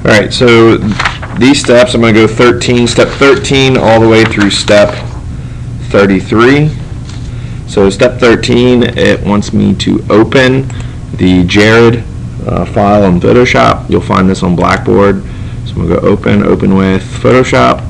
Alright, so these steps, I'm going to go step 13 all the way through step 33. So step 13, it wants me to open the Jared file in Photoshop. You'll find this on Blackboard. So I'm going to go open with Photoshop.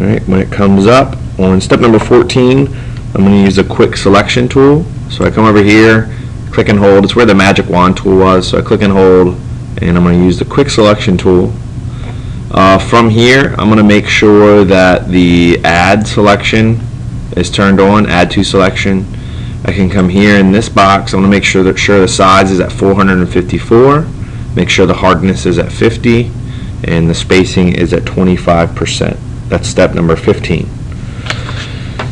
Alright, when it comes up, on step number 14, I'm going to use a quick selection tool. So I come over here, click and hold. It's where the magic wand tool was. So I click and hold, and I'm going to use the quick selection tool. From here, I'm going to make sure that the add selection is turned on, add to selection. I can come here in this box. I'm going to make sure the size is at 454, make sure the hardness is at 50, and the spacing is at 25%. That's step number 15.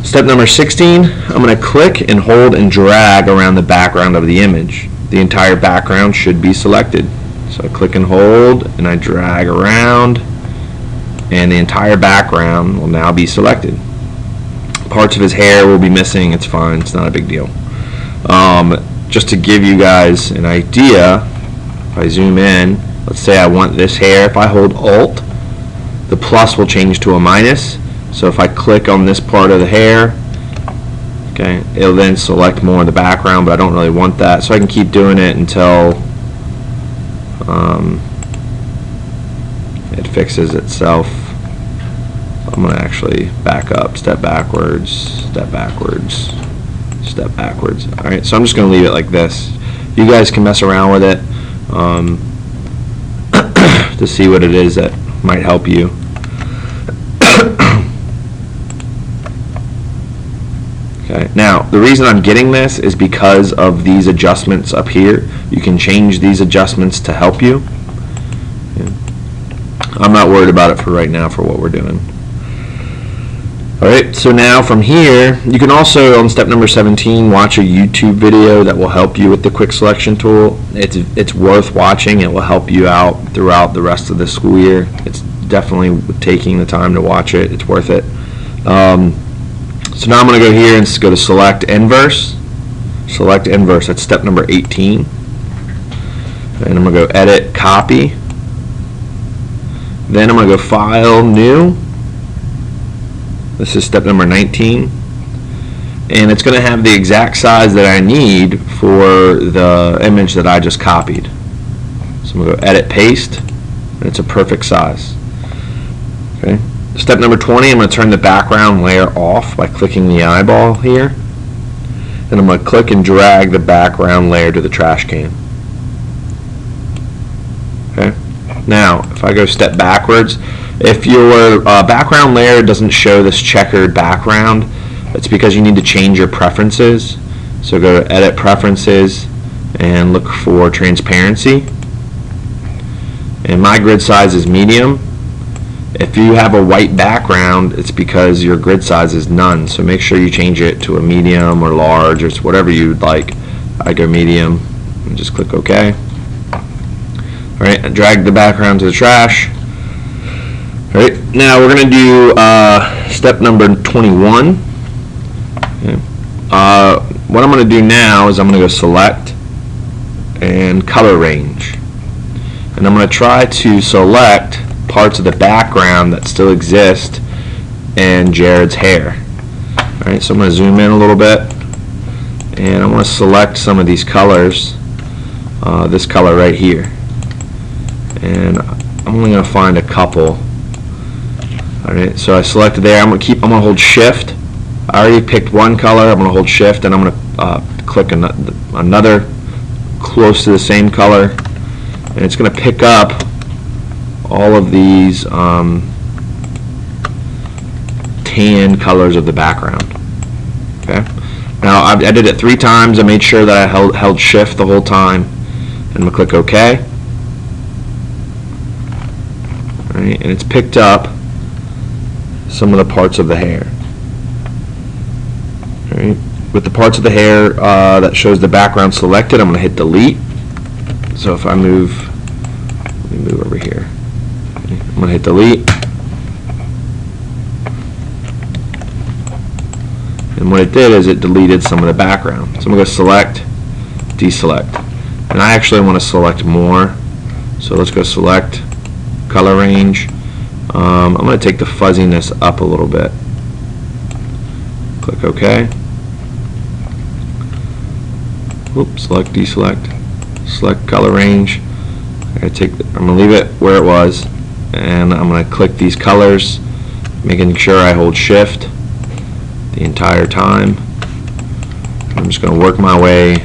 Step number 16, I'm going to click and hold and drag around the background of the image. The entire background should be selected. So I click and hold and I drag around, and the entire background will now be selected. Parts of his hair will be missing. It's fine. It's not a big deal. Just to give you guys an idea, if I zoom in, let's say I want this hair. If I hold Alt, the plus will change to a minus. So if I click on this part of the hair, okay, it'll then select more of the background, but I don't really want that. So I can keep doing it until it fixes itself. I'm going to actually back up, step backwards, step backwards, step backwards. Alright, so I'm just going to leave it like this. You guys can mess around with it to see what it is that might help you. Okay, now the reason I'm getting this is because of these adjustments up here. You can change these adjustments to help you. Yeah. I'm not worried about it for right now for what we're doing. Alright, so now from here, you can also, on step number 17, watch a YouTube video that will help you with the quick selection tool. It's worth watching. It will help you out throughout the rest of the school year. It's definitely taking the time to watch it. It's worth it. So now I'm going to go here and go to Select Inverse. Select Inverse, that's step number 18. And I'm going to go Edit, Copy. Then I'm going to go File, New. This is step number 19. And it's going to have the exact size that I need for the image that I just copied. So I'm going to go Edit, Paste. And it's a perfect size. Okay. Step number 20, I'm going to turn the background layer off by clicking the eyeball here. And I'm going to click and drag the background layer to the trash can. Okay. Now, if I go step backwards, if your background layer doesn't show this checkered background, it's because you need to change your preferences. So go to Edit Preferences and look for Transparency. And my grid size is medium. If you have a white background, it's because your grid size is none. So make sure you change it to a medium or large or whatever you'd like. I go medium and just click OK. Alright, I drag the background to the trash. Alright, now we're going to do step number 21. Okay. What I'm going to do now is I'm going to go Select and Color Range. And I'm going to try to select parts of the background that still exist in Jared's hair. Alright, so I'm going to zoom in a little bit, and I want to select some of these colors, this color right here, and I'm only going to find a couple. Alright, so I selected there. I'm going to hold Shift. I already picked one color. I'm going to hold Shift, and I'm going to click another close to the same color, and it's going to pick up all of these tan colors of the background. Okay. Now I did it 3 times. I made sure that I held Shift the whole time, and I'm gonna click OK. All right, and it's picked up some of the parts of the hair. All right. With the parts of the hair that shows the background selected, I'm gonna hit Delete. So if I move, let me move over here. I'm going to hit Delete. And what it did is it deleted some of the background. So I'm going to go Select, Deselect. And I actually want to select more So let's go select color range. I'm going to take the fuzziness up a little bit. Click OK. Oops, select, deselect, select color range. I'm going to leave it where it was, and I'm going to click these colors, making sure I hold shift the entire time. I'm just going to work my way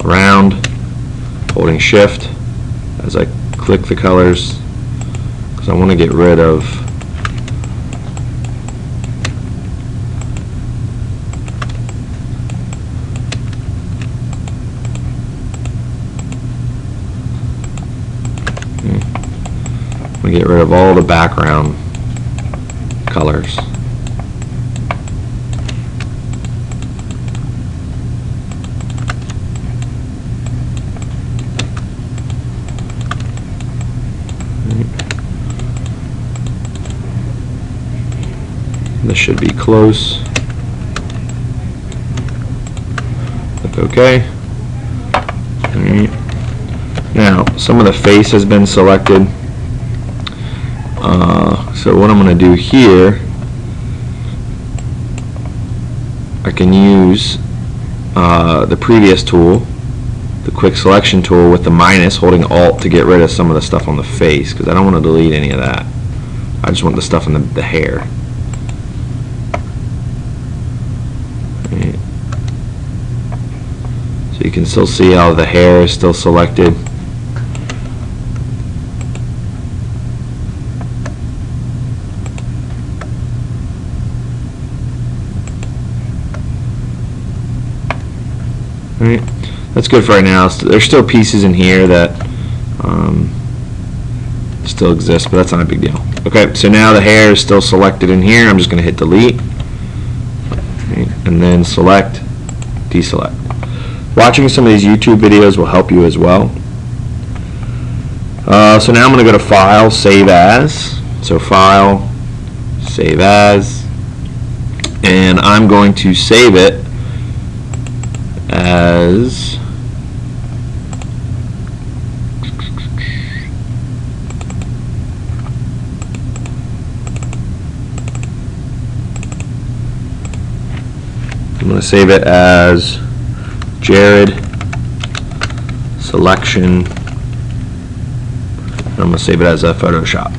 around, holding shift as I click the colors, because I want to get rid of all the background colors. This should be close. Click OK. Now, some of the face has been selected. So what I'm going to do here, I can use the previous tool, the quick selection tool, with the minus, holding Alt to get rid of some of the stuff on the face, because I don't want to delete any of that. I just want the stuff in the hair. Right. So you can still see how the hair is still selected. Right. That's good for right now. There's still pieces in here that still exist, but that's not a big deal. Okay, so now the hair is still selected in here. I'm just going to hit delete, right, and then select, deselect. Watching some of these YouTube videos will help you as well. So now I'm going to go to File, Save As. So File, Save As, and I'm going to save it as I'm going to save it as Jared Selection. I'm going to save it as a Photoshop.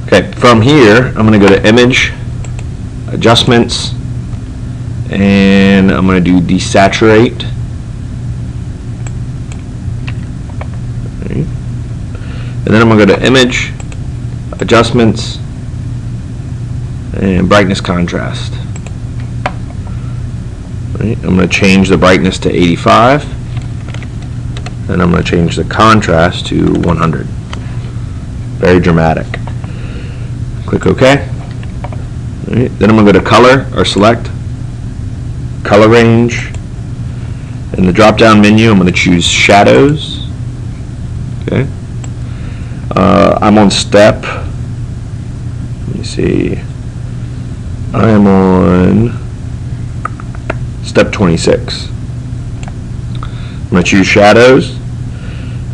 Okay, from here I'm going to go to Image, Adjustments, and I'm going to do Desaturate. Okay. And then I'm going to go to Image, Adjustments, and Brightness Contrast. Right. I'm going to change the brightness to 85, and I'm going to change the contrast to 100. Very dramatic. Click OK. Right. Then I'm going to go to Color, or Select, Color Range. In the drop-down menu, I'm going to choose Shadows. Okay. I'm on step. Let me see. I am on step 26. I'm going to choose Shadows,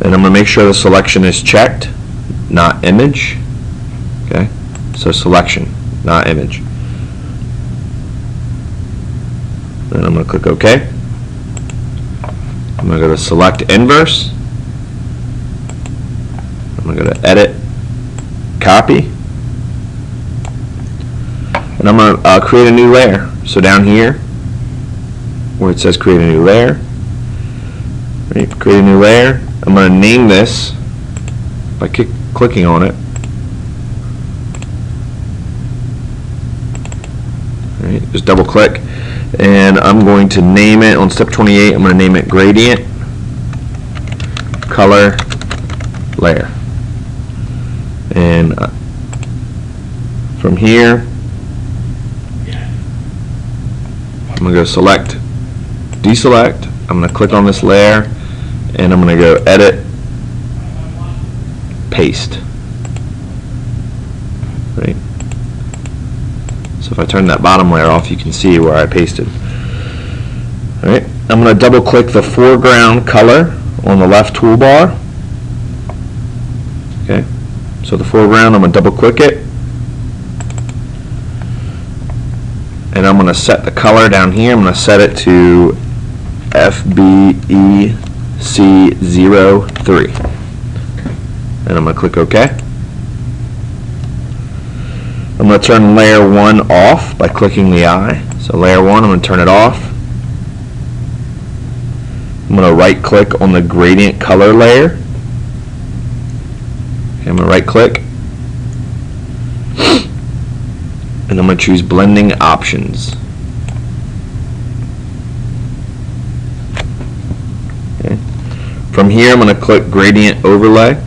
and I'm going to make sure the selection is checked, not Image. Okay. So Selection, not Image. Then I'm going to click OK. I'm going to go to Select Inverse. I'm going to go to Edit, Copy, and I'm going to create a new layer. So down here, where it says Create a New Layer, right, create a new layer. I'm going to name this by clicking on it. Right, just double click, and I'm going to name it on step 28. I'm going to name it Gradient Color Layer. And from here, I'm going to go Select, Deselect. I'm going to click on this layer, and I'm going to go Edit, Paste. Right. So if I turn that bottom layer off, you can see where I pasted. Alright, I'm going to double click the foreground color on the left toolbar. Okay, so the foreground, I'm going to double click it. And I'm going to set the color down here. I'm going to set it to FBEC03. And I'm going to click OK. I'm going to turn layer 1 off by clicking the eye. So layer 1, I'm going to turn it off. I'm going to right click on the gradient color layer. Okay, I'm going to right click. And I'm going to choose blending options. Okay. From here I'm going to click gradient overlay.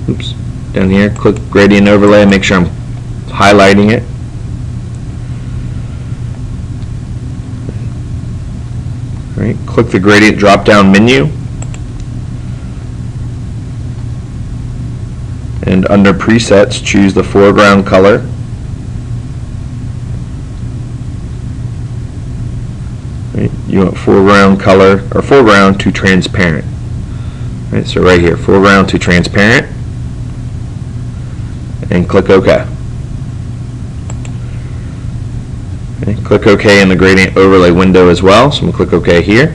Oops, down here, click gradient overlay and make sure I'm highlighting it. All right, click the gradient drop down menu. And under presets, choose the foreground color. Right, you want foreground color or foreground to transparent. Right, so right here, foreground to transparent, and click OK. Okay, click OK in the gradient overlay window as well. So I'm going to click OK here.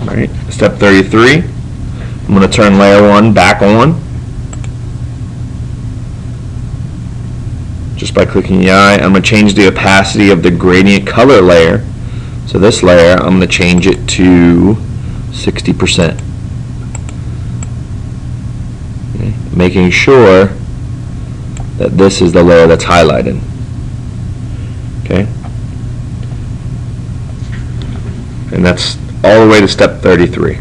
Alright, step 33. I'm going to turn layer 1 back on. Just by clicking the eye. I'm going to change the opacity of the gradient color layer. So this layer, I'm going to change it to 60%. Okay, making sure that this is the layer that's highlighted. Okay, and that's all the way to step 33.